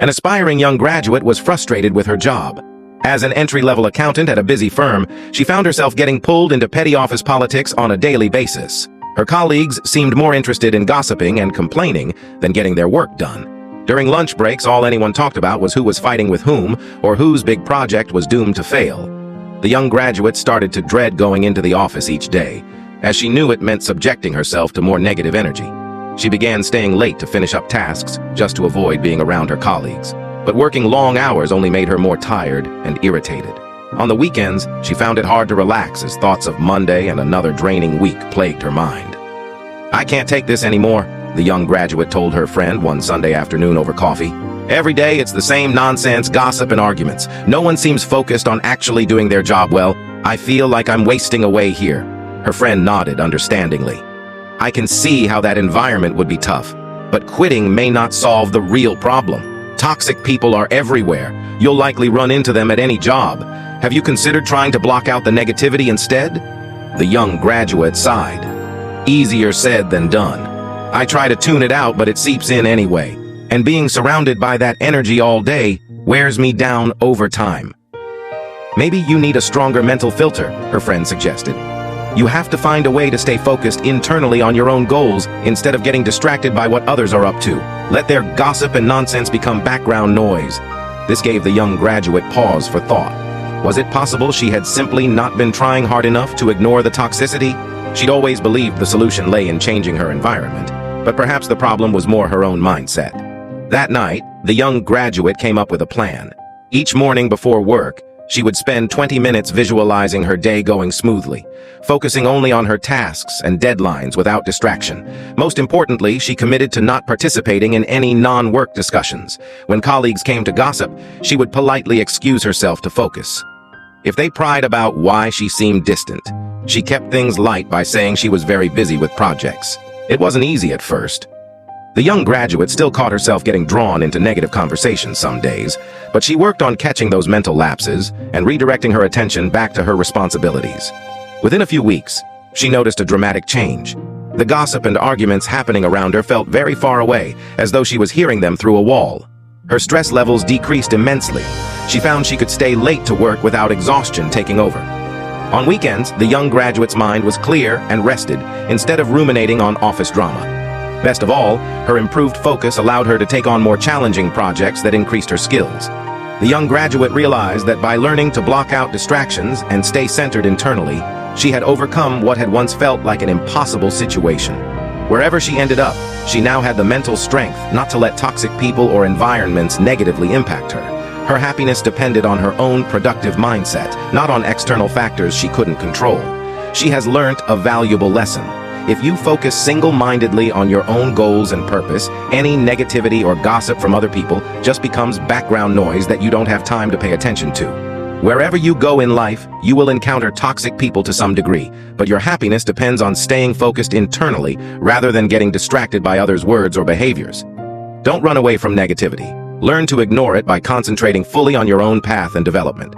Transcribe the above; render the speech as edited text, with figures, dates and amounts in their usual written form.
An aspiring young graduate was frustrated with her job. As an entry-level accountant at a busy firm, she found herself getting pulled into petty office politics on a daily basis. Her colleagues seemed more interested in gossiping and complaining than getting their work done. During lunch breaks, all anyone talked about was who was fighting with whom or whose big project was doomed to fail. The young graduate started to dread going into the office each day, as she knew it meant subjecting herself to more negative energy. She began staying late to finish up tasks just to avoid being around her colleagues. But working long hours only made her more tired and irritated. On the weekends, she found it hard to relax as thoughts of Monday and another draining week plagued her mind. "I can't take this anymore," the young graduate told her friend one Sunday afternoon over coffee. "Every day it's the same nonsense, gossip, and arguments. No one seems focused on actually doing their job well. I feel like I'm wasting away here." Her friend nodded understandingly. "I can see how that environment would be tough, but quitting may not solve the real problem. Toxic people are everywhere. You'll likely run into them at any job. Have you considered trying to block out the negativity instead?" The young graduate sighed. "Easier said than done. I try to tune it out, but it seeps in anyway. And being surrounded by that energy all day wears me down over time." "Maybe you need a stronger mental filter," her friend suggested. "You have to find a way to stay focused internally on your own goals instead of getting distracted by what others are up to. Let their gossip and nonsense become background noise." This gave the young graduate pause for thought. Was it possible she had simply not been trying hard enough to ignore the toxicity? She'd always believed the solution lay in changing her environment, but perhaps the problem was more her own mindset. That night, the young graduate came up with a plan. Each morning before work, she would spend 20 minutes visualizing her day going smoothly, focusing only on her tasks and deadlines without distraction. Most importantly, she committed to not participating in any non-work discussions. When colleagues came to gossip, she would politely excuse herself to focus. If they pried about why she seemed distant, she kept things light by saying she was very busy with projects. It wasn't easy at first. The young graduate still caught herself getting drawn into negative conversations some days, but she worked on catching those mental lapses and redirecting her attention back to her responsibilities. Within a few weeks, she noticed a dramatic change. The gossip and arguments happening around her felt very far away, as though she was hearing them through a wall. Her stress levels decreased immensely. She found she could stay late to work without exhaustion taking over. On weekends, the young graduate's mind was clear and rested instead of ruminating on office drama. Best of all, her improved focus allowed her to take on more challenging projects that increased her skills. The young graduate realized that by learning to block out distractions and stay centered internally, she had overcome what had once felt like an impossible situation. Wherever she ended up, she now had the mental strength not to let toxic people or environments negatively impact her. Her happiness depended on her own productive mindset, not on external factors she couldn't control. She has learned a valuable lesson. If you focus single-mindedly on your own goals and purpose, any negativity or gossip from other people just becomes background noise that you don't have time to pay attention to. Wherever you go in life, you will encounter toxic people to some degree, but your happiness depends on staying focused internally rather than getting distracted by others' words or behaviors. Don't run away from negativity. Learn to ignore it by concentrating fully on your own path and development.